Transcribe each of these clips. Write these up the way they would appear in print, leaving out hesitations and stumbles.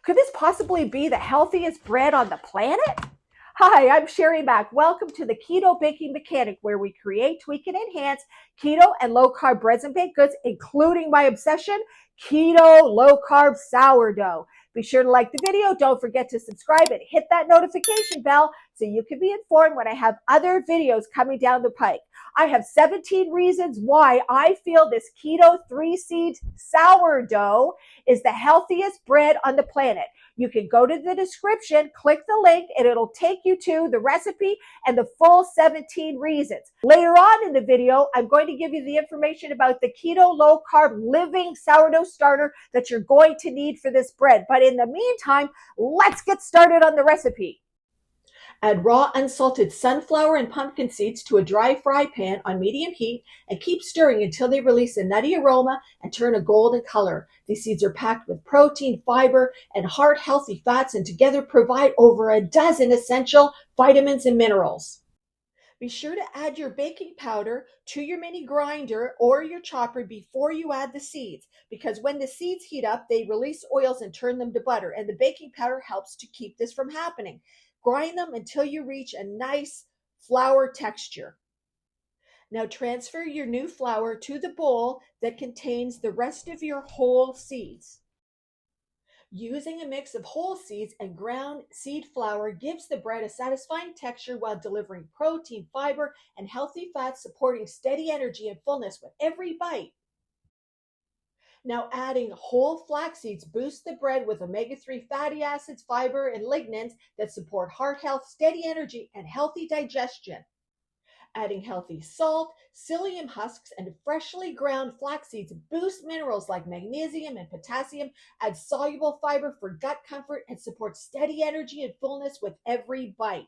Could this possibly be the healthiest bread on the planet? Hi, I'm Sherry Mack. Welcome to the Keto Baking Mechanic, where we create, tweak, and enhance keto and low-carb breads and baked goods, including my obsession, keto low-carb sourdough. Be sure to like the video. Don't forget to subscribe and hit that notification bell so you can be informed when I have other videos coming down the pike. I have 17 reasons why I feel this keto 3-seed sourdough is the healthiest bread on the planet. You can go to the description, click the link, and it'll take you to the recipe and the full 17 reasons. Later on in the video, I'm going to give you the information about the keto low-carb living sourdough starter that you're going to need for this bread. But in the meantime, let's get started on the recipe. Add raw unsalted sunflower and pumpkin seeds to a dry fry pan on medium heat and keep stirring until they release a nutty aroma and turn a golden color. These seeds are packed with protein, fiber, and heart-healthy fats, and together provide over a dozen essential vitamins and minerals. Be sure to add your baking powder to your mini grinder or your chopper before you add the seeds, because when the seeds heat up, they release oils and turn them to butter, and the baking powder helps to keep this from happening. Grind them until you reach a nice flour texture. Now transfer your new flour to the bowl that contains the rest of your whole seeds. Using a mix of whole seeds and ground seed flour gives the bread a satisfying texture while delivering protein, fiber, and healthy fats, supporting steady energy and fullness with every bite. Now adding whole flax seeds boosts the bread with omega-3 fatty acids, fiber, and lignans that support heart health, steady energy, and healthy digestion. Adding healthy salt, psyllium husks, and freshly ground flax seeds boost minerals like magnesium and potassium, add soluble fiber for gut comfort, and support steady energy and fullness with every bite.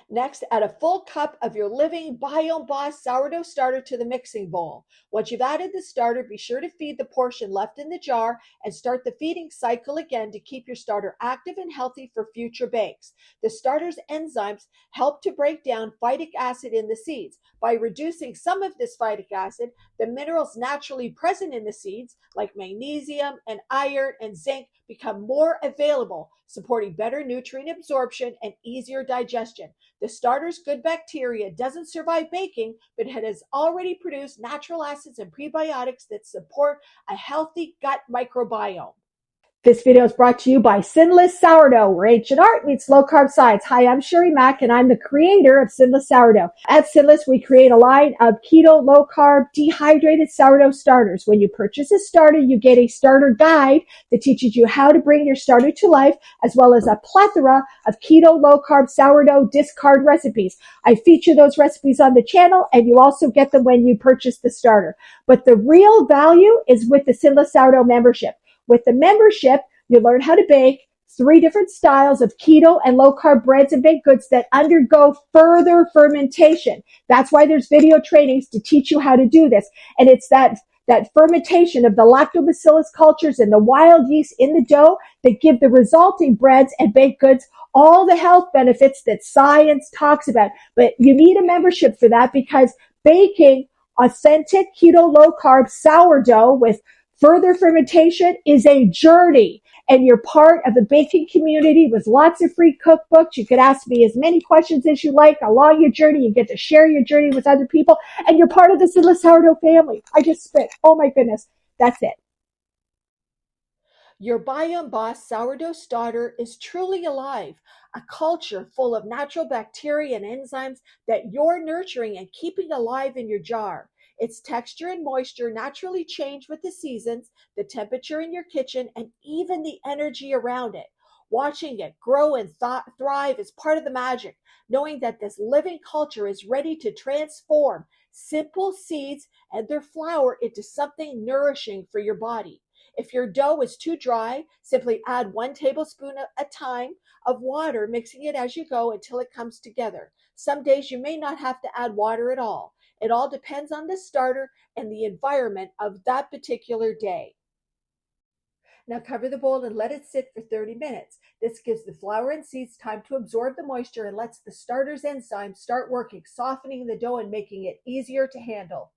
Next, add a full cup of your living Biome Boss sourdough starter to the mixing bowl. Once you've added the starter, be sure to feed the portion left in the jar and start the feeding cycle again to keep your starter active and healthy for future bakes. The starter's enzymes help to break down phytic acid in the seeds. By reducing some of this phytic acid, the minerals naturally present in the seeds, like magnesium and iron and zinc, become more available, supporting better nutrient absorption and easier digestion. The starter's good bacteria doesn't survive baking, but it has already produced natural acids and prebiotics that support a healthy gut microbiome. This video is brought to you by Sinless Sourdough, where ancient art meets low-carb science. Hi, I'm Sherry Mack, and I'm the creator of Sinless Sourdough. At Sinless, we create a line of keto, low-carb, dehydrated sourdough starters. When you purchase a starter, you get a starter guide that teaches you how to bring your starter to life, as well as a plethora of keto, low-carb, sourdough discard recipes. I feature those recipes on the channel, and you also get them when you purchase the starter. But the real value is with the Sinless Sourdough membership. With the membership, you learn how to bake 3 different styles of keto and low-carb breads and baked goods that undergo further fermentation. That's why there's video trainings to teach you how to do this. And it's that fermentation of the lactobacillus cultures and the wild yeast in the dough that give the resulting breads and baked goods all the health benefits that science talks about. But you need a membership for that, because baking authentic keto low-carb sourdough with further fermentation is a journey, and you're part of the baking community with lots of free cookbooks. You could ask me as many questions as you like along your journey. You get to share your journey with other people, and you're part of the Sinless Sourdough family. I just spit. Oh my goodness. That's it. Your Biome Boss sourdough starter is truly alive, a culture full of natural bacteria and enzymes that you're nurturing and keeping alive in your jar. Its texture and moisture naturally change with the seasons, the temperature in your kitchen, and even the energy around it. Watching it grow and thrive is part of the magic, knowing that this living culture is ready to transform simple seeds and their flour into something nourishing for your body. If your dough is too dry, simply add 1 tablespoon at a time of water, mixing it as you go until it comes together. Some days you may not have to add water at all. It all depends on the starter and the environment of that particular day. Now cover the bowl and let it sit for 30 minutes. This gives the flour and seeds time to absorb the moisture and lets the starter's enzymes start working, softening the dough and making it easier to handle.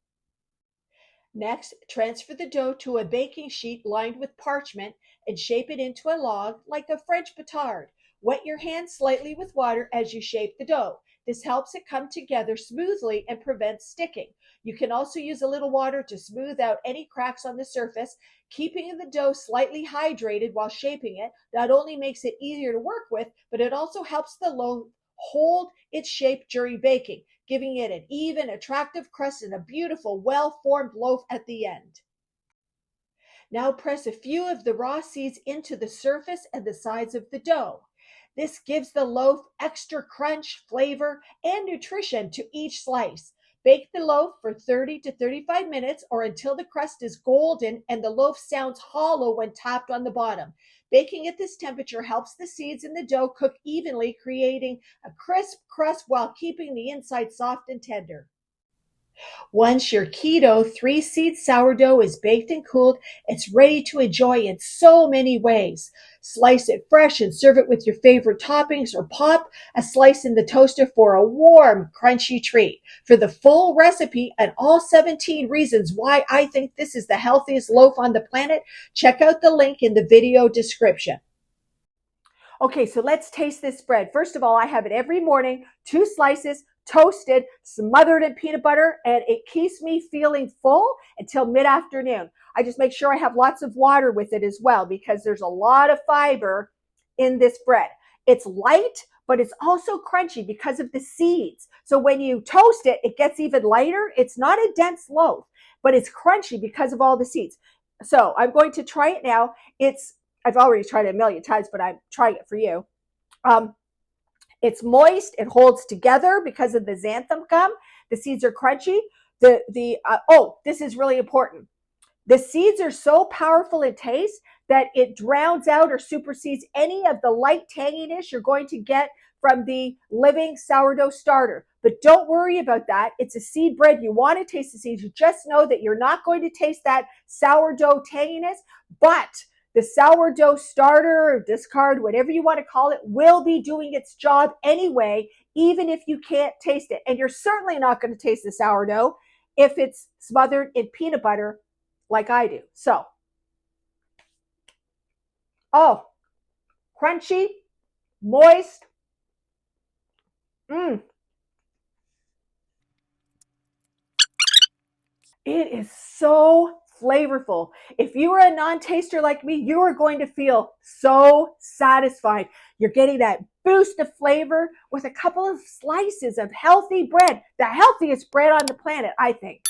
Next, transfer the dough to a baking sheet lined with parchment and shape it into a log like a French petard. Wet your hands slightly with water as you shape the dough. This helps it come together smoothly and prevents sticking. You can also use a little water to smooth out any cracks on the surface. Keeping the dough slightly hydrated while shaping it not only makes it easier to work with, but it also helps the loaf hold its shape during baking, giving it an even, attractive crust and a beautiful, well-formed loaf at the end. Now press a few of the raw seeds into the surface and the sides of the dough. This gives the loaf extra crunch, flavor, and nutrition to each slice. Bake the loaf for 30 to 35 minutes or until the crust is golden and the loaf sounds hollow when tapped on the bottom. Baking at this temperature helps the seeds in the dough cook evenly, creating a crisp crust while keeping the inside soft and tender. Once your keto 3-seed sourdough is baked and cooled, it's ready to enjoy in so many ways. Slice it fresh and serve it with your favorite toppings, or pop a slice in the toaster for a warm, crunchy treat. For the full recipe and all 17 reasons why I think this is the healthiest loaf on the planet, check out the link in the video description. Okay, so let's taste this bread. First of all, I have it every morning, 2 slices, toasted, smothered in peanut butter, and it keeps me feeling full until mid-afternoon. I just make sure I have lots of water with it as well because there's a lot of fiber in this bread. It's light, but it's also crunchy because of the seeds. So when you toast it, it gets even lighter. It's not a dense loaf, but it's crunchy because of all the seeds. So I'm going to try it now. I've already tried it a million times, but I'm trying it for you. It's moist. It holds together because of the xanthan gum. The seeds are crunchy. This is really important. The seeds are so powerful in taste that it drowns out or supersedes any of the light tanginess you're going to get from the living sourdough starter. But don't worry about that. It's a seed bread. You want to taste the seeds. You just know that you're not going to taste that sourdough tanginess, but the sourdough starter or discard, whatever you want to call it, will be doing its job anyway, even if you can't taste it. And you're certainly not going to taste the sourdough if it's smothered in peanut butter like I do. So, crunchy, moist. It is so flavorful. If you are a non-taster like me, you are going to feel so satisfied. You're getting that boost of flavor with a couple of slices of healthy bread, the healthiest bread on the planet, I think.